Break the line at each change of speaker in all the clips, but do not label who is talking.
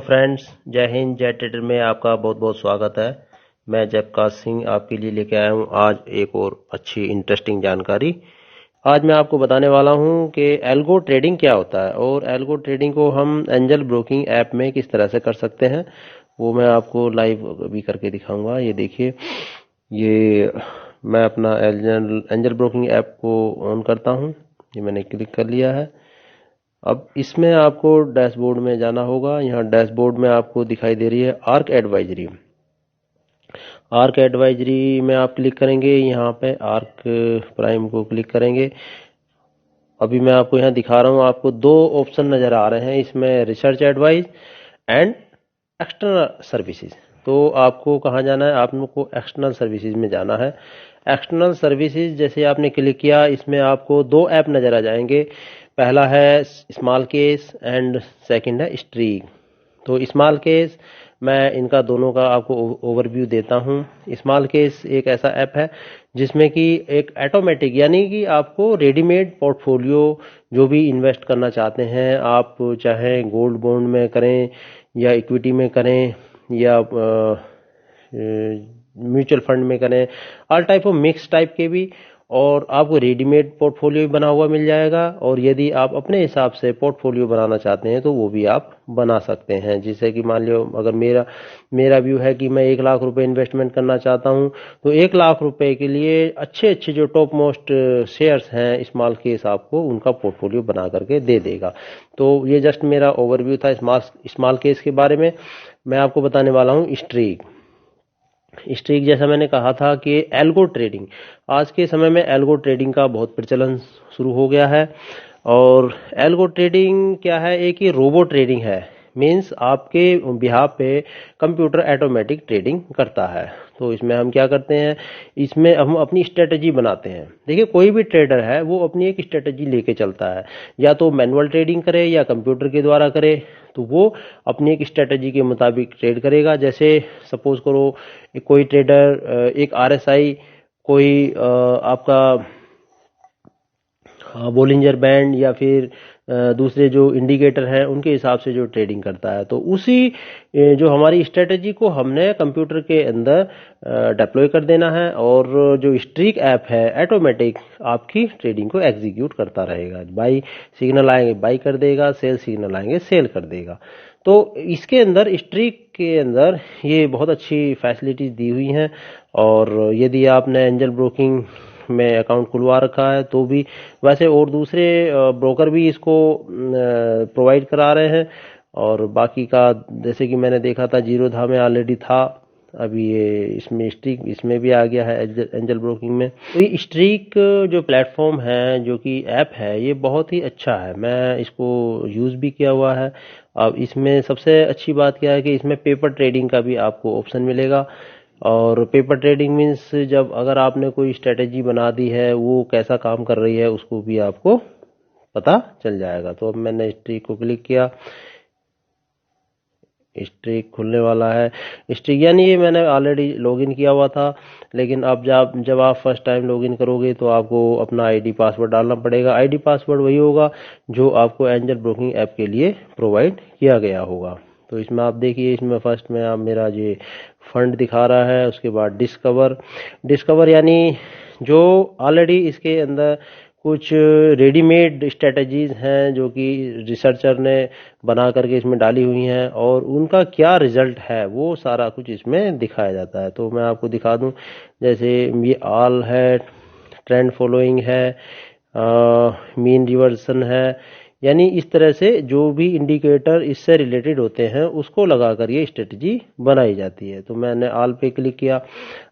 Friends, जय हिंद, जय trader में आपका बहुत बहुत स्वागत है। मैं जयप्रकाश सिंह आपके लिए लेके आया हूँ आज एक और अच्छी इंटरेस्टिंग जानकारी। आज मैं आपको बताने वाला हूँ कि एल्गो ट्रेडिंग क्या होता है और एल्गो ट्रेडिंग को हम एंजल ब्रोकिंग ऐप में किस तरह से कर सकते हैं, वो मैं आपको लाइव भी करके दिखाऊंगा। ये देखिए, ये मैं अपना एंजल ब्रोकिंग ऐप को ऑन करता हूँ। ये मैंने क्लिक कर लिया है। अब इसमें आपको डैशबोर्ड में जाना होगा। यहाँ डैशबोर्ड में आपको दिखाई दे रही है आर्क एडवाइजरी। आर्क एडवाइजरी में आप क्लिक करेंगे, यहाँ पे आर्क प्राइम को क्लिक करेंगे। अभी मैं आपको यहाँ दिखा रहा हूँ, आपको दो ऑप्शन नज़र आ रहे हैं इसमें, research advice and external services. तो आपको कहाँ जाना है? आपको एक्सटर्नल सर्विसेज में जाना है। एक्सटर्नल सर्विसेज जैसे आपने क्लिक किया, इसमें आपको दो ऐप नज़र आ जाएंगे। पहला है स्मॉल केस एंड सेकंड है स्ट्रीक। तो स्मॉल केस, मैं इनका दोनों का आपको ओवरव्यू देता हूँ। स्मॉल केस एक ऐसा ऐप है जिसमें कि एक ऑटोमेटिक, यानी कि आपको रेडीमेड पोर्टफोलियो जो भी इन्वेस्ट करना चाहते हैं आप, चाहे गोल्ड बॉन्ड में करें या इक्विटी में करें या म्यूचुअल फंड में करें, all type of mix type के भी, और आपको रेडीमेड पोर्टफोलियो बना हुआ मिल जाएगा। और यदि आप अपने हिसाब से पोर्टफोलियो बनाना चाहते हैं तो वो भी आप बना सकते हैं। जैसे कि मान लो, अगर मेरा व्यू है कि मैं 1 लाख रुपए इन्वेस्टमेंट करना चाहता हूं, तो 1 लाख रुपए के लिए अच्छे अच्छे जो टॉप मोस्ट शेयर्स हैं स्मॉल केस, आपको उनका पोर्टफोलियो बना करके दे देगा। तो ये जस्ट मेरा ओवरव्यू था स्मॉल केस के बारे में। मैं आपको बताने वाला हूँ स्ट्रीक। स्ट्रीक, जैसा मैंने कहा था कि एल्गो ट्रेडिंग, आज के समय में एल्गो ट्रेडिंग का बहुत प्रचलन शुरू हो गया है। और एल्गो ट्रेडिंग क्या है? एक ही रोबो ट्रेडिंग है। मींस आपके बिहाफ पे कंप्यूटर ऑटोमेटिक ट्रेडिंग करता है। तो इसमें हम क्या करते हैं, इसमें हम अपनी स्ट्रेटजी बनाते हैं। देखिए, कोई भी ट्रेडर है वो अपनी एक स्ट्रेटजी लेके चलता है, या तो मैनुअल ट्रेडिंग करे या कंप्यूटर के द्वारा करे। तो वो अपनी एक स्ट्रेटजी के मुताबिक ट्रेड करेगा। जैसे सपोज करो, कोई ट्रेडर एक आरएसआई, कोई आपका बोलिंजर बैंड, या फिर दूसरे जो इंडिकेटर हैं उनके हिसाब से जो ट्रेडिंग करता है। तो उसी जो हमारी स्ट्रेटजी को हमने कंप्यूटर के अंदर डिप्लॉय कर देना है, और जो स्ट्रीक ऐप है ऑटोमेटिक आपकी ट्रेडिंग को एग्जीक्यूट करता रहेगा। बाई सिग्नल आएंगे बाई कर देगा, सेल सिग्नल आएंगे सेल कर देगा। तो इसके अंदर, स्ट्रीक के अंदर, ये बहुत अच्छी फैसिलिटीज दी हुई हैं। और यदि आपने एंजल ब्रोकिंग में अकाउंट खुलवा रखा है तो भी, वैसे और दूसरे ब्रोकर भी इसको प्रोवाइड करा रहे हैं। और बाकी का, जैसे कि मैंने देखा था, जीरोधा में ऑलरेडी था, अभी ये इसमें स्ट्रीक इसमें भी आ गया है एंजल ब्रोकिंग में। तो ये स्ट्रीक जो प्लेटफॉर्म है, जो कि ऐप है, ये बहुत ही अच्छा है। मैं इसको यूज़ भी किया हुआ है। अब इसमें सबसे अच्छी बात क्या है कि इसमें पेपर ट्रेडिंग का भी आपको ऑप्शन मिलेगा। और पेपर ट्रेडिंग मीन्स, जब अगर आपने कोई स्ट्रेटेजी बना दी है, वो कैसा काम कर रही है उसको भी आपको पता चल जाएगा। तो अब मैंने स्ट्रीक को क्लिक किया, स्ट्रीक खुलने वाला है। स्ट्रीक यानी ये मैंने ऑलरेडी लॉगिन किया हुआ था, लेकिन अब जब आप फर्स्ट टाइम लॉगिन करोगे तो आपको अपना आईडी पासवर्ड डालना पड़ेगा। आईडी पासवर्ड वही होगा जो आपको एंजल ब्रोकिंग ऐप के लिए प्रोवाइड किया गया होगा। तो इसमें आप देखिए, इसमें फर्स्ट में आप मेरा ये फंड दिखा रहा है, उसके बाद डिस्कवर यानी जो ऑलरेडी इसके अंदर कुछ रेडीमेड स्ट्रेटजीज हैं जो कि रिसर्चर ने बना करके इसमें डाली हुई हैं, और उनका क्या रिजल्ट है वो सारा कुछ इसमें दिखाया जाता है। तो मैं आपको दिखा दूं, जैसे ये ऑल है, ट्रेंड फॉलोइंग है, मीन रिवर्सन है, यानी इस तरह से जो भी इंडिकेटर इससे रिलेटेड होते हैं उसको लगाकर ये स्ट्रेटजी बनाई जाती है। तो मैंने ऑल पे क्लिक किया।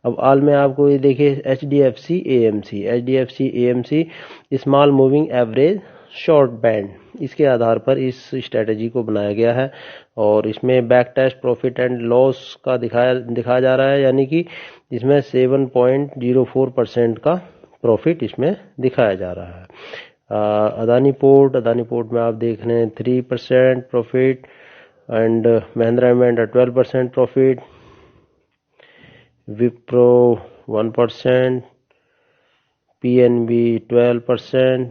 अब ऑल में आपको ये देखिए, H D F C A M C small moving average short band, इसके आधार पर इस स्ट्रेटजी को बनाया गया है। और इसमें back test profit and loss का दिखाया जा रहा है, यानी कि इसमें 7.04% का प्रॉफिट इसमें दिखाया जा रहा है। अदानी पोर्ट में आप देख रहे हैं 3% profit, and Mahindra and Mahindra 12% profit, Wipro 1%, PNB 12%,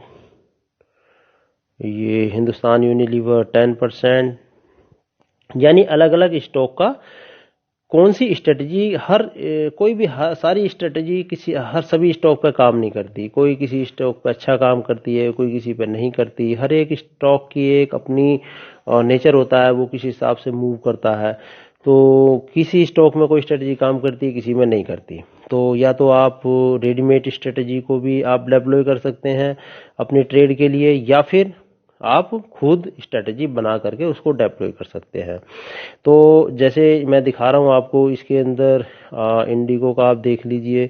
ये हिंदुस्तान यूनिलीवर 10%, यानी अलग अलग स्टॉक का कौन सी स्ट्रेटजी कोई भी सारी स्ट्रेटजी सभी स्टॉक पे काम नहीं करती। कोई किसी स्टॉक पे अच्छा काम करती है, कोई किसी पे नहीं करती। हर एक स्टॉक की एक अपनी नेचर होता है, वो किसी हिसाब से मूव करता है। तो किसी स्टॉक में कोई स्ट्रेटजी काम करती है, किसी में नहीं करती। तो या तो आप रेडीमेड स्ट्रेटजी को भी आप डेप्लॉय कर सकते हैं अपने ट्रेड के लिए, या फिर आप खुद स्ट्रेटजी बना करके उसको डेप्लॉय कर सकते हैं। तो जैसे मैं दिखा रहा हूँ आपको, इसके अंदर इंडिगो का आप देख लीजिए।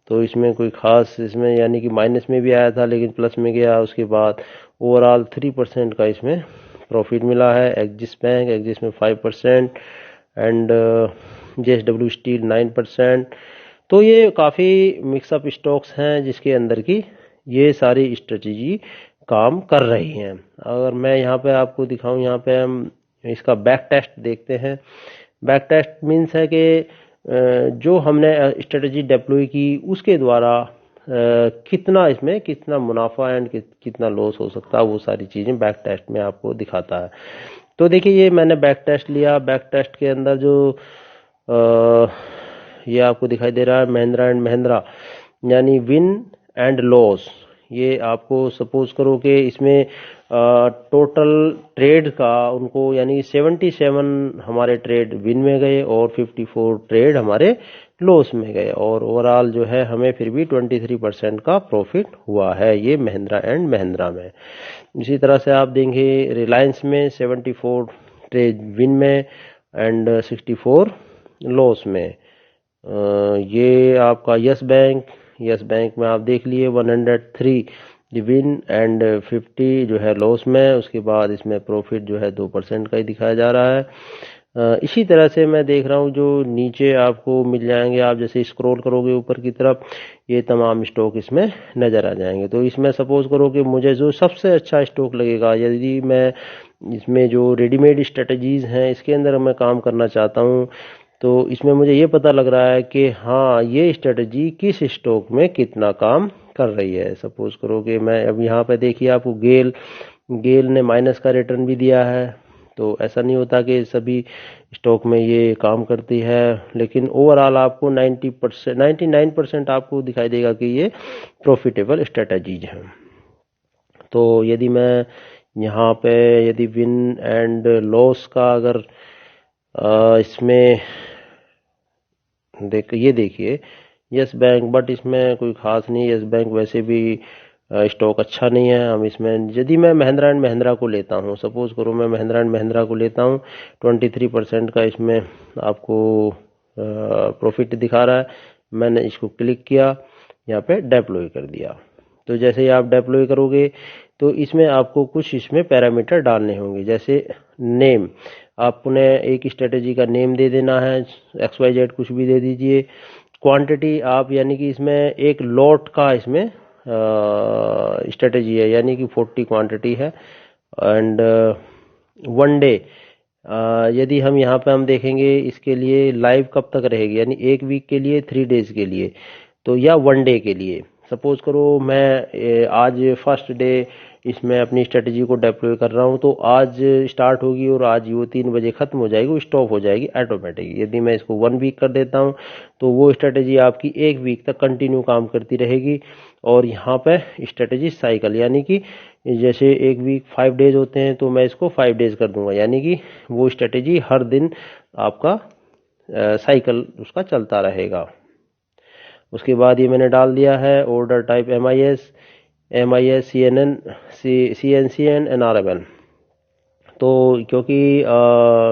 तो इसमें कोई खास, इसमें यानी कि माइनस में भी आया था लेकिन प्लस में गया। उसके बाद ओवरऑल 3% का इसमें प्रॉफिट मिला है। एक्सिस में 5% एंड JSW स्टील 9%। तो ये काफ़ी मिक्सअप स्टॉक्स हैं जिसके अंदर की ये सारी स्ट्रेटजी काम कर रही हैं। अगर मैं यहाँ पे आपको दिखाऊं, यहाँ पे हम इसका बैक टेस्ट देखते हैं। बैक टेस्ट मीन्स है कि जो हमने स्ट्रेटजी डेप्लॉय की उसके द्वारा कितना मुनाफा एंड कितना लॉस हो सकता है, वो सारी चीज़ें बैक टेस्ट में आपको दिखाता है। तो देखिए, ये मैंने बैक टेस्ट लिया। बैक टेस्ट के अंदर जो ये आपको दिखाई दे रहा है महिंद्रा एंड महिंद्रा, यानी विन एंड लॉस। ये आपको सपोज करो कि इसमें टोटल ट्रेड का उनको, यानी 77 हमारे ट्रेड विन में गए और 54 ट्रेड हमारे लॉस में गए, और ओवरऑल जो है हमें फिर भी 23% का प्रॉफिट हुआ है ये महिंद्रा एंड महिंद्रा में। इसी तरह से आप देंगे रिलायंस में 74 ट्रेड विन में एंड 64 लॉस में। ये आपका यस बैंक में आप देख लिए 103 विन एंड 50 जो है लॉस में। उसके बाद इसमें प्रॉफिट जो है 2% का ही दिखाया जा रहा है। इसी तरह से मैं देख रहा हूँ जो नीचे आपको मिल जाएंगे, आप जैसे स्क्रॉल करोगे ऊपर की तरफ, ये तमाम स्टॉक इसमें नज़र आ जाएंगे। तो इसमें सपोज करो कि मुझे जो सबसे अच्छा स्टॉक लगेगा, यदि मैं इसमें जो रेडीमेड स्ट्रेटजीज हैं इसके अंदर मैं काम करना चाहता हूँ, तो इसमें मुझे ये पता लग रहा है कि हाँ, ये स्ट्रेटजी किस स्टॉक में कितना काम कर रही है। सपोज करो कि मैं अब यहाँ पे देखिए, आपको गेल ने माइनस का रिटर्न भी दिया है। तो ऐसा नहीं होता कि सभी स्टॉक में ये काम करती है, लेकिन ओवरऑल आपको 99% आपको दिखाई देगा कि ये प्रॉफिटेबल स्ट्रेटजीज हैं। तो यदि मैं यहाँ पे यदि विन एंड लॉस का अगर इसमें ये देखिए यस बैंक, बट इसमें कोई खास नहीं। यस बैंक वैसे भी स्टॉक अच्छा नहीं है। हम इसमें यदि मैं महिंद्रा एंड महिंद्रा को लेता हूँ, सपोज करो मैं महिंद्रा एंड महिंद्रा को लेता हूँ, 23% का इसमें आपको प्रॉफिट दिखा रहा है। मैंने इसको क्लिक किया, यहाँ पे डेप्लॉय कर दिया। तो जैसे ही आप डेप्लॉय करोगे तो इसमें आपको कुछ इसमें पैरामीटर डालने होंगे। जैसे नेम, आपने एक स्ट्रेटेजी का नेम दे देना है, XYZ कुछ भी दे दीजिए। क्वांटिटी आप, यानी कि इसमें एक लॉट का इसमें स्ट्रेटेजी है, यानी कि 40 क्वांटिटी है। एंड 1 डे, यदि हम यहाँ पे हम देखेंगे इसके लिए लाइव कब तक रहेगी, यानी 1 वीक के लिए, 3 डेज के लिए, तो या 1 डे के लिए। सपोज करो मैं आज फर्स्ट डे इसमें अपनी स्ट्रेटजी को डेप्लॉय कर रहा हूँ, तो आज स्टार्ट होगी और आज वो 3 बजे खत्म हो जाएगी, वो स्टॉप हो जाएगी ऑटोमेटिक। यदि मैं इसको 1 वीक कर देता हूँ तो वो स्ट्रेटजी आपकी 1 वीक तक कंटिन्यू काम करती रहेगी। और यहाँ पे स्ट्रेटजी साइकिल, यानी कि जैसे 1 वीक 5 डेज होते हैं, तो मैं इसको 5 डेज कर दूंगा, यानी कि वो स्ट्रेटजी हर दिन आपका साइकिल उसका चलता रहेगा। उसके बाद ये मैंने डाल दिया है order type MIS CNC and NRML। तो क्योंकि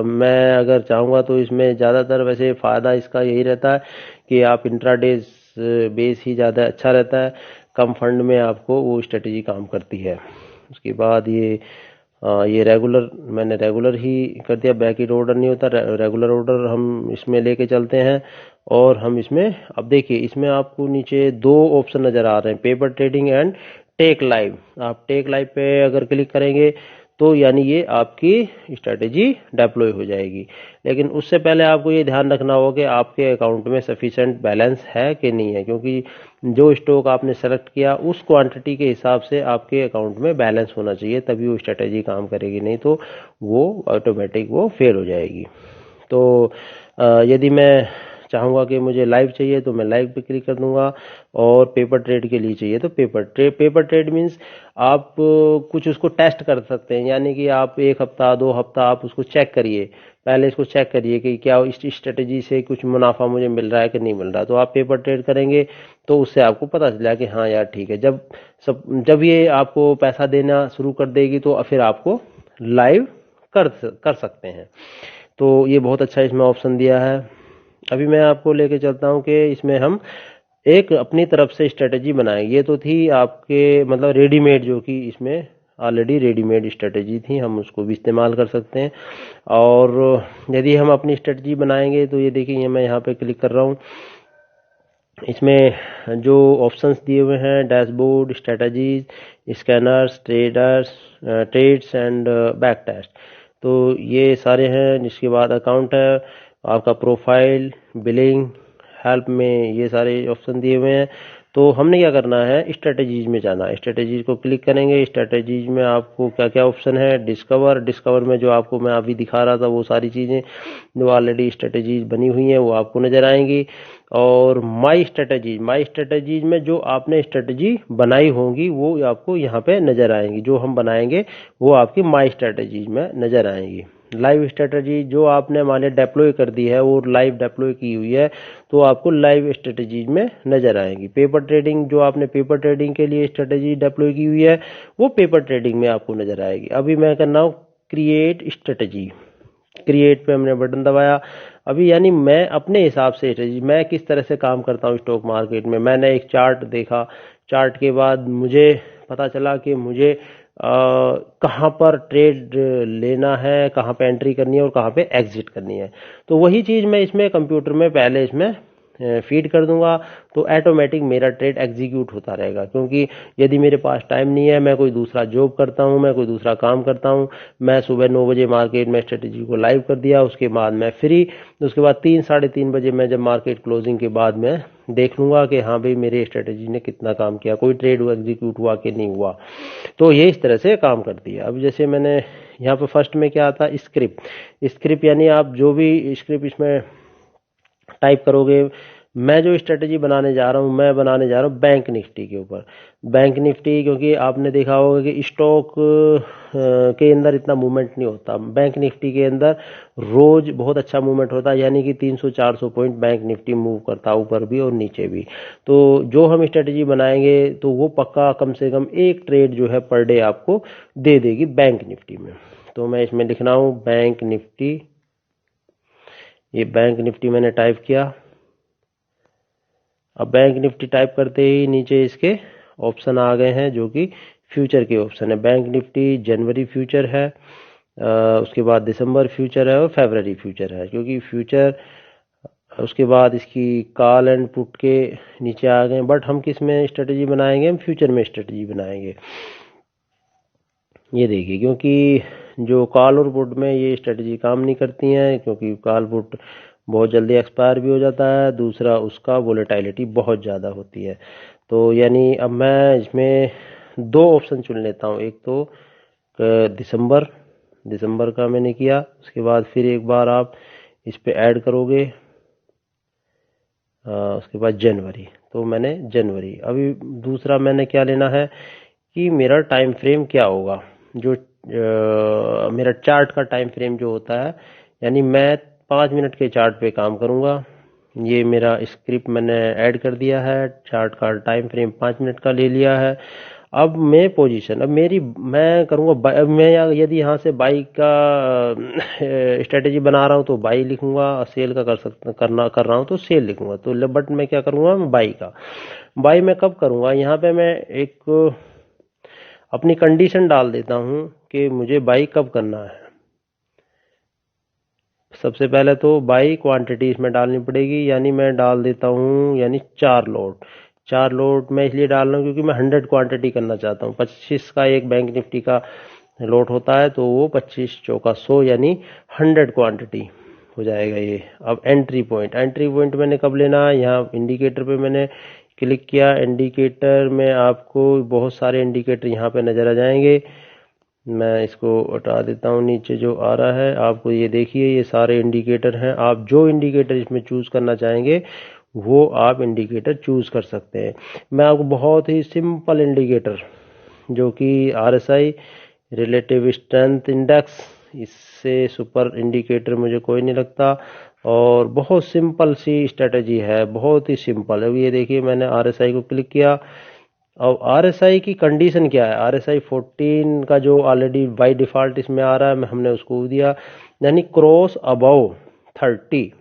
मैं अगर चाहूँगा तो इसमें ज़्यादातर वैसे फ़ायदा इसका यही रहता है कि आप इंट्राडे बेस ही ज़्यादा अच्छा रहता है। कम फंड में आपको वो स्ट्रेटजी काम करती है। उसके बाद ये रेगुलर, मैंने रेगुलर ही कर दिया, बैकइट ऑर्डर नहीं होता, रेगुलर ऑर्डर हम इसमें लेके चलते हैं। और हम इसमें, अब देखिए इसमें आपको नीचे 2 ऑप्शन नज़र आ रहे हैं, paper trading and take live. आप टेक लाइव पे अगर क्लिक करेंगे तो यानी ये आपकी स्ट्रेटेजी डिप्लॉय हो जाएगी। लेकिन उससे पहले आपको ये ध्यान रखना होगा कि आपके अकाउंट में सफिशिएंट बैलेंस है कि नहीं है, क्योंकि जो स्टॉक आपने सेलेक्ट किया उस क्वांटिटी के हिसाब से आपके अकाउंट में बैलेंस होना चाहिए, तभी वो स्ट्रेटेजी काम करेगी, नहीं तो वो ऑटोमेटिक वो फेल हो जाएगी। तो यदि मैं चाहूँगा कि मुझे लाइव चाहिए तो मैं लाइव पे क्लिक कर दूंगा, और पेपर ट्रेड के लिए चाहिए तो पेपर ट्रेड मीन्स आप कुछ उसको टेस्ट कर सकते हैं, यानी कि आप 1 हफ्ता 2 हफ्ता आप उसको चेक करिए, पहले इसको चेक करिए कि क्या इस स्ट्रेटेजी से कुछ मुनाफा मुझे मिल रहा है कि नहीं मिल रहा। तो आप पेपर ट्रेड करेंगे तो उससे आपको पता चला कि हाँ यार ठीक है। जब ये आपको पैसा देना शुरू कर देगी तो फिर आपको लाइव कर सकते हैं। तो ये बहुत अच्छा इसमें ऑप्शन दिया है। अभी मैं आपको लेके चलता हूँ कि इसमें हम एक अपनी तरफ से स्ट्रेटेजी बनाएंगे। ये तो थी आपके मतलब रेडीमेड, जो कि इसमें ऑलरेडी रेडीमेड स्ट्रेटेजी थी, हम उसको भी इस्तेमाल कर सकते हैं। और यदि हम अपनी स्ट्रेटेजी बनाएंगे तो ये देखिए, मैं यहाँ पे क्लिक कर रहा हूँ, इसमें जो ऑप्शंस दिए हुए हैं dashboard, strategies, scanners, trades and back test, तो ये सारे हैं। जिसके बाद अकाउंट है, आपका प्रोफाइल, बिलिंग, हेल्प में ये सारे ऑप्शन दिए हुए हैं। तो हमने क्या करना है, स्ट्रेटजीज में जाना है। स्ट्रेटजीज को क्लिक करेंगे। स्ट्रेटजीज में आपको क्या क्या ऑप्शन है, डिस्कवर में जो आपको मैं अभी दिखा रहा था वो सारी चीज़ें जो ऑलरेडी स्ट्रेटजीज बनी हुई हैं वो आपको नज़र आएंगी। और माई स्ट्रेटजीज में जो आपने स्ट्रेटजी बनाई होंगी वो आपको यहाँ पे नज़र आएंगी, जो हम बनाएंगे वो आपकी माई स्ट्रेटजीज में नज़र आएंगी। लाइव स्ट्रेटजी जो आपने मान लिया डिप्लॉय कर दी है, वो लाइव डिप्लॉय की हुई है, तो आपको लाइव स्ट्रेटजीज में नजर आएंगी। पेपर ट्रेडिंग जो आपने पेपर ट्रेडिंग के लिए स्ट्रेटजी डिप्लॉय की हुई है वो पेपर ट्रेडिंग में आपको नजर आएगी। अभी मैं करना हूँ क्रिएट स्ट्रेटजी, क्रिएट पे हमने बटन दबाया। अभी यानी मैं अपने हिसाब से स्ट्रेटजी, मैं किस तरह से काम करता हूँ स्टॉक मार्केट में, मैंने एक चार्ट देखा, चार्ट के बाद मुझे पता चला कि मुझे कहाँ पर ट्रेड लेना है, कहाँ पे एंट्री करनी है और कहाँ पे एग्जिट करनी है। तो वही चीज़ मैं इसमें कंप्यूटर में पहले इसमें फीड कर दूंगा, तो ऑटोमेटिक मेरा ट्रेड एग्जीक्यूट होता रहेगा। क्योंकि यदि मेरे पास टाइम नहीं है, मैं कोई दूसरा जॉब करता हूँ, मैं कोई दूसरा काम करता हूँ, मैं सुबह 9 बजे मार्केट में स्ट्रेटेजी को लाइव कर दिया, उसके बाद मैं फ्री, उसके बाद 3 साढ़े 3 बजे मैं जब मार्केट क्लोजिंग के बाद मैं देख लूंगा कि हाँ भाई मेरे स्ट्रेटेजी ने कितना काम किया, कोई ट्रेड एग्जीक्यूट हुआ कि नहीं हुआ। तो ये इस तरह से काम करती है। अब जैसे मैंने यहाँ पे फर्स्ट में क्या आता, स्क्रिप्ट यानी आप जो भी स्क्रिप्ट इसमें टाइप करोगे। मैं जो स्ट्रेटजी बनाने जा रहा हूँ, मैं बनाने जा रहा हूँ बैंक निफ्टी के ऊपर। बैंक निफ्टी, क्योंकि आपने देखा होगा कि स्टॉक के अंदर इतना मूवमेंट नहीं होता, बैंक निफ्टी के अंदर रोज बहुत अच्छा मूवमेंट होता है, यानी कि 300-400 पॉइंट बैंक निफ्टी मूव करता है, ऊपर भी और नीचे भी। तो जो हम स्ट्रेटजी बनाएंगे तो वो पक्का कम से कम एक ट्रेड जो है पर डे आपको दे देगी बैंक निफ्टी में। तो मैं इसमें लिख रहा हूँ बैंक निफ्टी, ये बैंक निफ्टी मैंने टाइप किया। अब बैंक निफ्टी टाइप करते ही नीचे इसके ऑप्शन आ गए हैं जो कि फ्यूचर के ऑप्शन है। बैंक निफ्टी जनवरी फ्यूचर है, उसके बाद दिसंबर फ्यूचर है और फरवरी फ्यूचर है। क्योंकि फ्यूचर उसके बाद इसकी कॉल एंड पुट के नीचे आ गए, बट हम किस में स्ट्रेटजी बनाएंगे, हम फ्यूचर में स्ट्रेटजी बनाएंगे। ये देखिए, क्योंकि जो कॉल और पुट में ये स्ट्रेटजी काम नहीं करती हैं, क्योंकि कॉल पुट बहुत जल्दी एक्सपायर भी हो जाता है, दूसरा उसका वोलेटिलिटी बहुत ज़्यादा होती है। तो यानी अब मैं इसमें दो ऑप्शन चुन लेता हूँ। एक तो दिसंबर का मैंने किया, उसके बाद फिर एक बार आप इस पे ऐड करोगे, उसके बाद जनवरी, तो मैंने जनवरी। अभी दूसरा मैंने क्या लेना है कि मेरा टाइम फ्रेम क्या होगा, जो मेरा चार्ट का टाइम फ्रेम जो होता है, यानी मैं 5 मिनट के चार्ट पे काम करूंगा। ये मेरा स्क्रिप्ट मैंने ऐड कर दिया है, चार्ट का टाइम फ्रेम 5 मिनट का ले लिया है। अब मैं पोजीशन, अब मेरी मैं करूंगा, अब मैं यदि यहाँ से बाई का स्ट्रेटेजी बना रहा हूँ तो बाई लिखूंगा, सेल का कर रहा हूँ तो सेल लिखूंगा। तो बट मैं क्या करूंगा, मैं बाई मैं कब करूंगा, यहाँ पे मैं एक अपनी कंडीशन डाल देता हूँ कि मुझे बाई कब करना है। सबसे पहले तो बाई क्वांटिटी इसमें डालनी पड़ेगी, यानी मैं डाल देता हूँ यानी 4 लोट मैं इसलिए डाल रहा हूँ क्योंकि मैं 100 क्वांटिटी करना चाहता हूँ। 25 का एक बैंक निफ्टी का लोट होता है तो वो 25 चौका 100 यानी 100 क्वांटिटी हो जाएगा ये। अब एंट्री पॉइंट मैंने कब लेना है, यहाँ इंडिकेटर पे मैंने क्लिक किया। इंडिकेटर में आपको बहुत सारे इंडिकेटर यहाँ पे नज़र आ जाएंगे। मैं इसको हटा देता हूँ, नीचे जो आ रहा है आपको ये देखिए, ये सारे इंडिकेटर हैं। आप जो इंडिकेटर इसमें चूज़ करना चाहेंगे वो आप इंडिकेटर चूज़ कर सकते हैं। मैं आपको बहुत ही सिंपल इंडिकेटर जो कि RSI रिलेटिव स्ट्रेंथ इंडेक्स, इससे सुपर इंडिकेटर मुझे कोई नहीं लगता, और बहुत सिंपल सी स्ट्रेटजी है, बहुत ही सिंपल। अब ये देखिए मैंने RSI को क्लिक किया। अब RSI की कंडीशन क्या है, RSI 14 का जो ऑलरेडी बाई डिफ़ॉल्ट इसमें आ रहा है हमने उसको दिया, यानी क्रॉस अबव 30।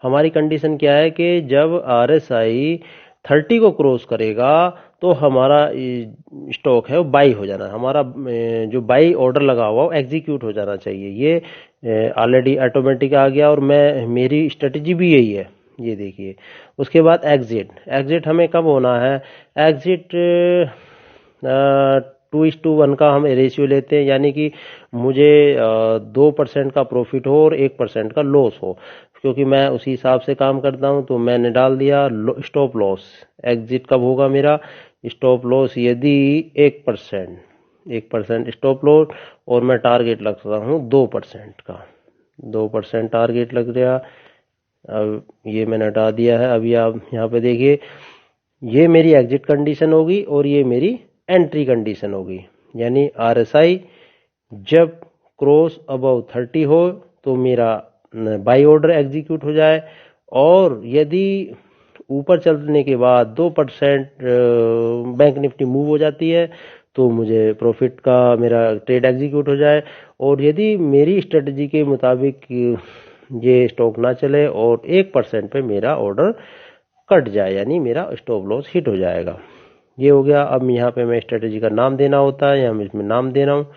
हमारी कंडीशन क्या है कि जब RSI 30 को क्रॉस करेगा तो हमारा स्टॉक है वो बाई हो जाना, हमारा जो बाई ऑर्डर लगा हुआ वो एग्जीक्यूट हो जाना चाहिए। ये ऑलरेडी ऑटोमेटिक आ गया और मेरी स्ट्रेटजी भी यही है, ये देखिए। उसके बाद एग्जिट हमें कब होना है, एग्जिट 2:1 का हम रेशियो लेते हैं, यानी कि मुझे 2% का प्रॉफिट हो और 1% का लॉस हो, क्योंकि मैं उसी हिसाब से काम करता हूं। तो मैंने डाल दिया स्टॉप लॉस। एग्जिट कब होगा मेरा, स्टॉप लॉस यदि 1% स्टॉप लॉस, और मैं टारगेट लगता हूँ 2% का, 2% टारगेट लग गया। अब ये मैंने हटा दिया है। अभी आप यहाँ पे देखिए, ये मेरी एग्जिट कंडीशन होगी और ये मेरी एंट्री कंडीशन होगी। यानी RSI जब क्रॉस अबव 30 हो तो मेरा बाई ऑर्डर एग्जीक्यूट हो जाए, और यदि ऊपर चलने के बाद 2% बैंक निफ्टी मूव हो जाती है तो मुझे प्रॉफिट का मेरा ट्रेड एग्जीक्यूट हो जाए। और यदि मेरी स्ट्रेटजी के मुताबिक ये स्टॉक ना चले और 1% पे मेरा ऑर्डर कट जाए, यानी मेरा स्टॉप लॉस हिट हो जाएगा। ये हो गया। अब यहाँ पे मैं स्ट्रेटजी का नाम देना होता है, या मैं इसमें नाम दे रहा हूँ,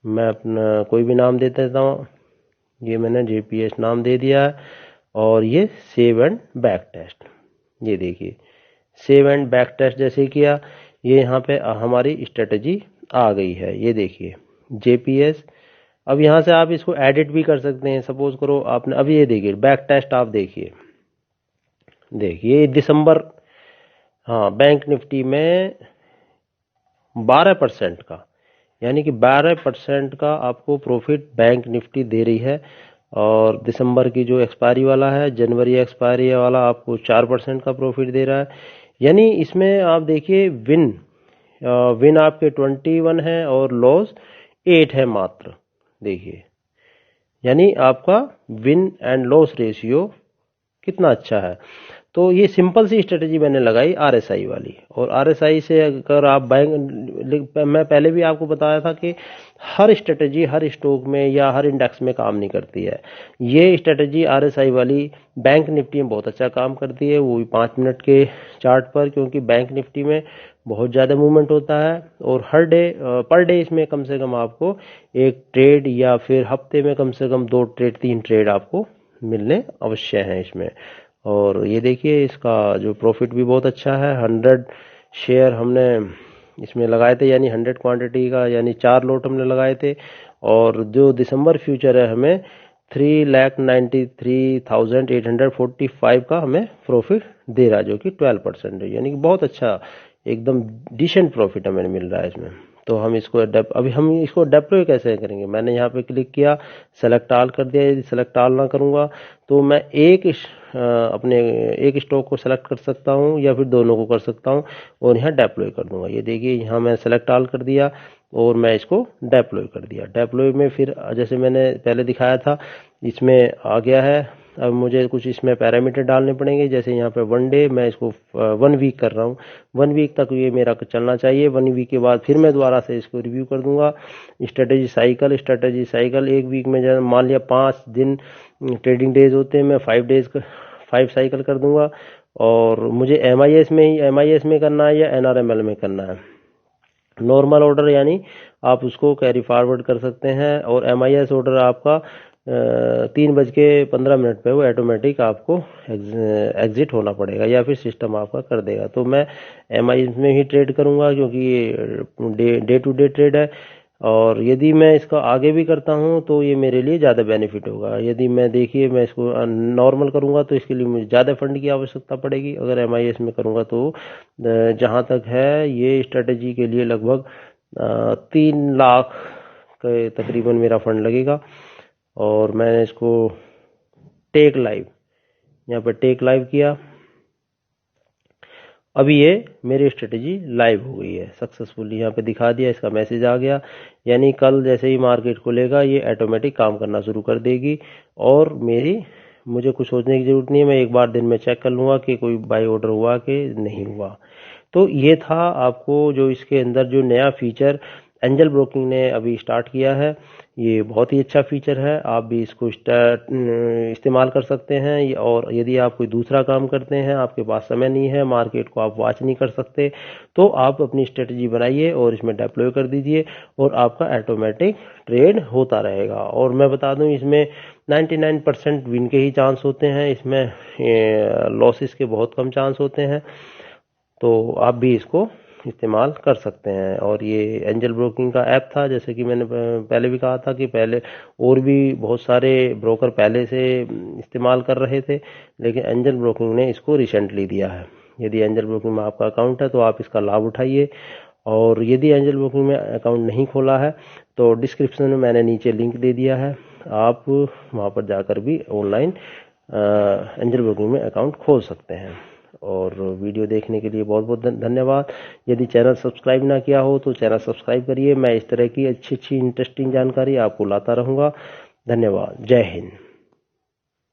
मैं अपना कोई भी नाम दे देता हूँ। ये मैंने JPS नाम दे दिया है। और ये सेव एंड बैक टेस्ट, ये देखिए सेव एंड बैक टेस्ट जैसे किया, ये यहाँ पे हमारी स्ट्रेटजी आ गई है, ये देखिए JPS। अब यहाँ से आप इसको एडिट भी कर सकते हैं। सपोज करो आपने, अब ये देखिए बैक टेस्ट, आप देखिए दिसंबर, हाँ बैंक निफ्टी में 12% का, यानी कि 12% का आपको प्रॉफिट बैंक निफ्टी दे रही है। और दिसंबर की जो एक्सपायरी वाला है, जनवरी एक्सपायरी वाला आपको 4% का प्रॉफिट दे रहा है। यानी इसमें आप देखिए विन आपके 21 है और लॉस 8 है मात्र, देखिए। यानी आपका विन एंड लॉस रेशियो कितना अच्छा है। तो ये सिंपल सी स्ट्रेटजी मैंने लगाई RSI वाली। और RSI से अगर आप मैं पहले भी आपको बताया था कि हर स्ट्रेटजी हर स्टॉक में या हर इंडेक्स में काम नहीं करती है। ये स्ट्रेटजी RSI वाली बैंक निफ्टी में बहुत अच्छा काम करती है, वो भी 5 मिनट के चार्ट पर, क्योंकि बैंक निफ्टी में बहुत ज़्यादा मूवमेंट होता है। और हर डे पर डे इसमें कम से कम आपको एक ट्रेड, या फिर हफ्ते में कम से कम 2 ट्रेड 3 ट्रेड आपको मिलने अवश्य हैं इसमें। और ये देखिए इसका जो प्रॉफिट भी बहुत अच्छा है। 100 शेयर हमने इसमें लगाए थे, यानी 100 क्वांटिटी का, यानी 4 लॉट हमने लगाए थे। और जो दिसंबर फ्यूचर है हमें 3,93,845 का हमें प्रॉफिट दे रहा है, जो कि 12% है, यानी कि बहुत अच्छा एकदम डिसेंट प्रॉफिट हमें मिल रहा है इसमें। तो हम इसको अभी हम इसको डिप्लॉय कैसे करेंगे, मैंने यहाँ पे क्लिक किया, सेलेक्ट ऑल कर दिया। यदि सेलेक्ट ऑल ना करूँगा तो मैं अपने एक स्टॉक को सेलेक्ट कर सकता हूँ या फिर दोनों को कर सकता हूँ और यहाँ डिप्लॉय कर दूंगा। ये देखिए यहाँ मैं सेलेक्ट ऑल कर दिया और मैं इसको डिप्लॉय कर दिया। डिप्लॉय में फिर जैसे मैंने पहले दिखाया था इसमें आ गया है। अब मुझे कुछ इसमें पैरामीटर डालने पड़ेंगे, जैसे यहाँ पे 1 डे, मैं इसको 1 वीक कर रहा हूँ। 1 वीक तक ये मेरा चलना चाहिए। 1 वीक के बाद फिर मैं दोबारा से इसको रिव्यू कर दूंगा। स्ट्रेटेजी साइकिल 1 वीक में जब मान लिया 5 दिन ट्रेडिंग डेज होते हैं, मैं 5 साइकिल कर दूंगा। और मुझे MIS में करना है या NRML में करना है। नॉर्मल ऑर्डर यानी आप उसको कैरी फॉरवर्ड कर सकते हैं, और MIS ऑर्डर आपका 3:15 पे वो ऑटोमेटिक आपको एग्जिट होना पड़ेगा या फिर सिस्टम आपका कर देगा। तो मैं MI में ही ट्रेड करूंगा क्योंकि ये डे टू डे ट्रेड है, और यदि मैं इसका आगे भी करता हूं तो ये मेरे लिए ज़्यादा बेनिफिट होगा। यदि मैं देखिए मैं इसको नॉर्मल करूंगा तो इसके लिए मुझे ज़्यादा फंड की आवश्यकता पड़ेगी। अगर MIS में करूंगा तो जहां तक है ये स्ट्रेटेजी के लिए लगभग 3 लाख के तकरीबन मेरा फंड लगेगा। और मैंने इसको टेक लाइव, यहाँ पर टेक लाइव किया, अभी ये मेरी स्ट्रेटेजी लाइव हो गई है सक्सेसफुली, यहाँ पे दिखा दिया, इसका मैसेज आ गया। यानी कल जैसे ही मार्केट खुलेगा ये ऑटोमेटिक काम करना शुरू कर देगी और मुझे कुछ सोचने की जरूरत नहीं है। मैं एक बार दिन में चेक कर लूँगा कि कोई बाई ऑर्डर हुआ कि नहीं हुआ। तो ये था आपको जो इसके अंदर जो नया फीचर एंजल ब्रोकिंग ने अभी स्टार्ट किया है, ये बहुत ही अच्छा फीचर है। आप भी इसको इस्तेमाल कर सकते हैं। और यदि आप कोई दूसरा काम करते हैं, आपके पास समय नहीं है, मार्केट को आप वॉच नहीं कर सकते, तो आप अपनी स्ट्रेटजी बनाइए और इसमें डिप्लॉय कर दीजिए और आपका ऑटोमेटिक ट्रेड होता रहेगा। और मैं बता दूं इसमें 99% विन के ही चांस होते हैं, इसमें लॉसेस के बहुत कम चांस होते हैं। तो आप भी इसको इस्तेमाल कर सकते हैं। और ये एंजल ब्रोकिंग का ऐप था, जैसे कि मैंने पहले भी कहा था कि पहले और भी बहुत सारे ब्रोकर पहले से इस्तेमाल कर रहे थे, लेकिन एंजल ब्रोकिंग ने इसको रिसेंटली दिया है। यदि एंजल ब्रोकिंग में आपका अकाउंट है तो आप इसका लाभ उठाइए। और यदि एंजल ब्रोकिंग में अकाउंट नहीं खोला है तो डिस्क्रिप्शन में मैंने नीचे लिंक दे दिया है, आप वहाँ पर जाकर भी ऑनलाइन एंजल ब्रोकिंग में अकाउंट खोल सकते हैं। और वीडियो देखने के लिए बहुत बहुत धन्यवाद। यदि चैनल सब्सक्राइब ना किया हो तो चैनल सब्सक्राइब करिए। मैं इस तरह की अच्छी अच्छी इंटरेस्टिंग जानकारी आपको लाता रहूँगा। धन्यवाद। जय हिंद।